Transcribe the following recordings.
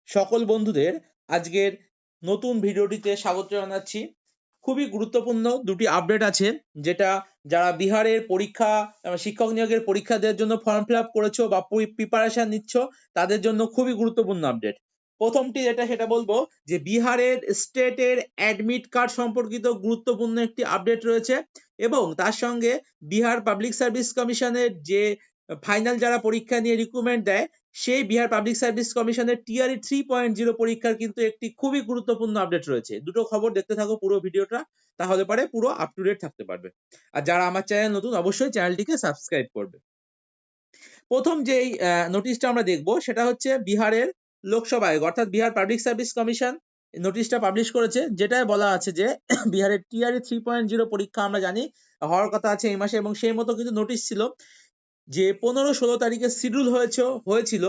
সকল বন্ধুদের আজকের নতুন ভিডিওটিতে স্বাগত জানাচ্ছি। খুবই গুরুত্বপূর্ণ দুটি আপডেট আছে, যেটা যারা বিহারের পরীক্ষা শিক্ষক নিয়োগের পরীক্ষা দেওয়ার জন্য ফর্ম ফিল আপ করেছো বা প্রিপারেশন নিচ্ছ, তাদের জন্য খুবই গুরুত্বপূর্ণ আপডেট। প্রথমটি যেটা সেটা বলবো যে বিহারের স্টেটের অ্যাডমিট কার্ড সম্পর্কিত গুরুত্বপূর্ণ একটি আপডেট রয়েছে, এবং তার সঙ্গে বিহার পাবলিক সার্ভিস কমিশনের যে ফাইনাল যারা পরীক্ষা নিয়ে রিক্রুটমেন্ট দেয়, সেই বিহার পাবলিক সার্ভিস কমিশনের টিআরই 3.0 পরীক্ষার কিন্তু একটি খুবই গুরুত্বপূর্ণ আপডেট রয়েছে। দুটো খবর দেখতে থাকো পুরো ভিডিওটা, তাহলে পরে পুরো আপ টু ডেট থাকতে পারবে। আর যারা আমার চ্যানেল নতুন, অবশ্যই চ্যানেলটিকে সাবস্ক্রাইব করবে। প্রথম যেই নোটিশটা আমরা দেখবো সেটা হচ্ছে বিহারের লোকসভা আয়োগ অর্থাৎ বিহার পাবলিক সার্ভিস কমিশন নোটিশটা পাবলিশ করেছে, যেটায় বলা আছে যে বিহারের টিআরই 3.0 পরীক্ষা আমরা জানি হওয়ার কথা আছে এই মাসে, এবং সেই মতো কিন্তু নোটিশ ছিল যে 15-16 তারিখে শিডিউল হয়েছিল।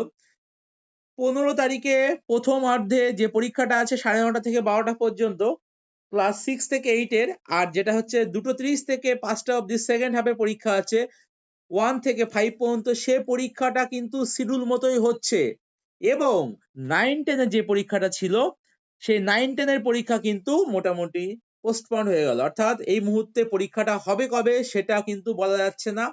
15 তারিখে প্রথম অর্ধে যে পরীক্ষাটা আছে 9:30 থেকে 12টা পর্যন্ত ক্লাস 6 থেকে 8 এর, আর যেটা হচ্ছে 2:30 থেকে 5টা অব্দি সেকেন্ড হাফে পরীক্ষা আছে 1 থেকে 5 পর্যন্ত, সে পরীক্ষাটা কিন্তু শিডিউল মতোই হচ্ছে। এবং 9-10 এর যে পরীক্ষাটা ছিল, সেই 9-10 এর পরীক্ষা কিন্তু মোটামুটি পোস্টপন্ড হয়ে গেল, অর্থাৎ এই মুহূর্তে পরীক্ষাটা হবে কবে সেটা কিন্তু বলা যাচ্ছে না।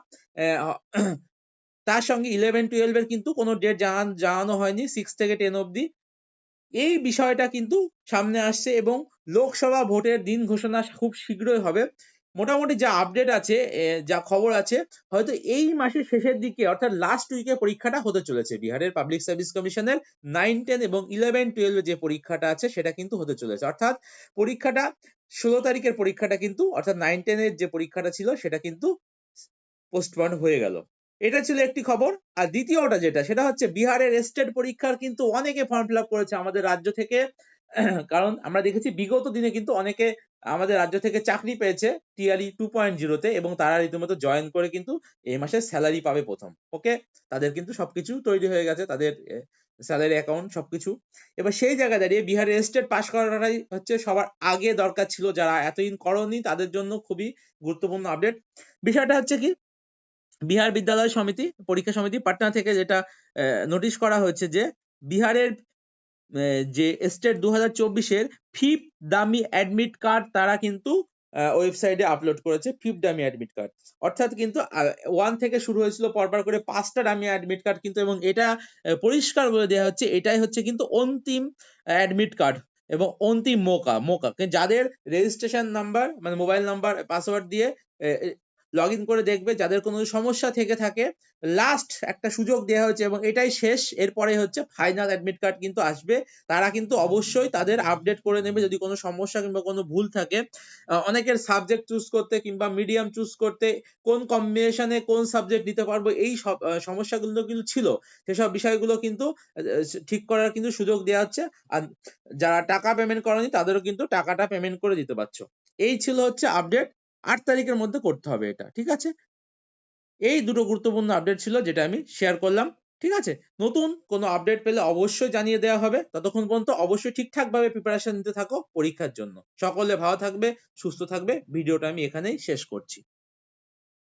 তার সঙ্গে 11-12 এর কিন্তু কোনো ডেট জানানো হয়নি 6 থেকে 10 অব্দি। এই বিষয়টা কিন্তু সামনে আসছে, এবং লোকসভা ভোটের দিন ঘোষণা খুব শীঘ্রই হবে। মোটামুটি যা আপডেট আছে, যা খবর আছে, হয়তো এই মাসের শেষের দিকে অর্থাৎ লাস্ট উইকে পরীক্ষাটা হতে চলেছে। বিহারের পাবলিক সার্ভিস কমিশনের 9-10 এবং 11-12 যে পরীক্ষাটা আছে সেটা কিন্তু হতে চলেছে, অর্থাৎ পরীক্ষাটা 16 তারিখের পরীক্ষাটা কিন্তু অর্থাৎ 9-10 এর যে পরীক্ষাটা ছিল সেটা কিন্তু পোস্টপন্ড হয়ে গেল। এটা ছিল একটি খবর। আর দ্বিতীয়টা যেটা সেটা হচ্ছে বিহারের স্টেট পরীক্ষার কিন্তু অনেকে ফর্ম ফিল আপ করেছে আমাদের রাজ্য থেকে। কারণ আমরা দেখেছি বিগত দিনে কিন্তু অনেকে আমাদের রাজ্য থেকে চাকরি পেয়েছে টিআরই 2.0 তে, এবং তারা রীতিমতো জয়েন করে কিন্তু এই মাসে স্যালারি পাবে প্রথম। ওকে, তাদের কিন্তু সবকিছু তৈরি হয়ে গেছে, তাদের স্যালারি অ্যাকাউন্ট সবকিছু। এবার সেই জায়গায় দাঁড়িয়ে বিহারের স্টেট পাস করাটাই হচ্ছে সবার আগে দরকার ছিল, যারা এতদিন করনি তাদের জন্য খুবই গুরুত্বপূর্ণ আপডেট। বিষয়টা হচ্ছে কি, বিহার বিদ্যালয় সমিতি পরীক্ষা সমিতি পাটনা থেকে যেটা নোটিশ করা হয়েছে যে বিহারের যে স্টেট 2024-এর ফিফথ দামি অ্যাডমিট কার্ড তারা কিন্তু ওয়েবসাইটে আপলোড করেছে। ফিফথ দামি অ্যাডমিট কার্ড অর্থাৎ কিন্তু 1 থেকে শুরু হয়েছিল পরপর করে 5টা দামি অ্যাডমিট কার্ড কিন্তু, এবং এটা পরিষ্কার বলে দেওয়া হচ্ছে এটাই হচ্ছে কিন্তু অন্তিম অ্যাডমিট কার্ড এবং অন্তিম মোকা যাদের রেজিস্ট্রেশন নাম্বার মানে মোবাইল নাম্বার পাসওয়ার্ড দিয়ে লগ ইন করে দেখবে, যাদের কোনো সমস্যা থেকে থাকে লাস্ট একটা সুযোগ দেওয়া হয়েছে এবং এটাই শেষ। এরপরে হচ্ছে ফাইনাল অ্যাডমিট কার্ড কিন্তু আসবে। তারা কিন্তু অবশ্যই তাদের আপডেট করে নেবে যদি কোনো সমস্যা কিংবা কোনো ভুল থাকে। অনেকের সাবজেক্ট চুজ করতে কিংবা মিডিয়াম চুজ করতে কোন কম্বিনেশনে কোন সাবজেক্ট নিতে পারবো এই সব সমস্যাগুলো কিন্তু ছিল, সেসব বিষয়গুলো কিন্তু ঠিক করার কিন্তু সুযোগ দেওয়া হচ্ছে। আর যারা টাকা পেমেন্ট করেনি তাদেরও কিন্তু টাকাটা পেমেন্ট করে দিতে পারছো। এই ছিল হচ্ছে আপডেট। 8 তারিখের মধ্যে করতে হবে এটা, ঠিক আছে? এই দুটো গুরুত্বপূর্ণ আপডেট ছিল যেটা আমি শেয়ার করলাম, ঠিক আছে? নতুন কোনো আপডেট পেলে অবশ্যই জানিয়ে দেওয়া হবে। ততক্ষণ পর্যন্ত অবশ্যই ঠিকঠাক ভাবে প্রিপারেশন নিতে থাকো পরীক্ষার জন্য। সকলে ভালো থাকবে, সুস্থ থাকবে। ভিডিওটা আমি এখানেই শেষ করছি।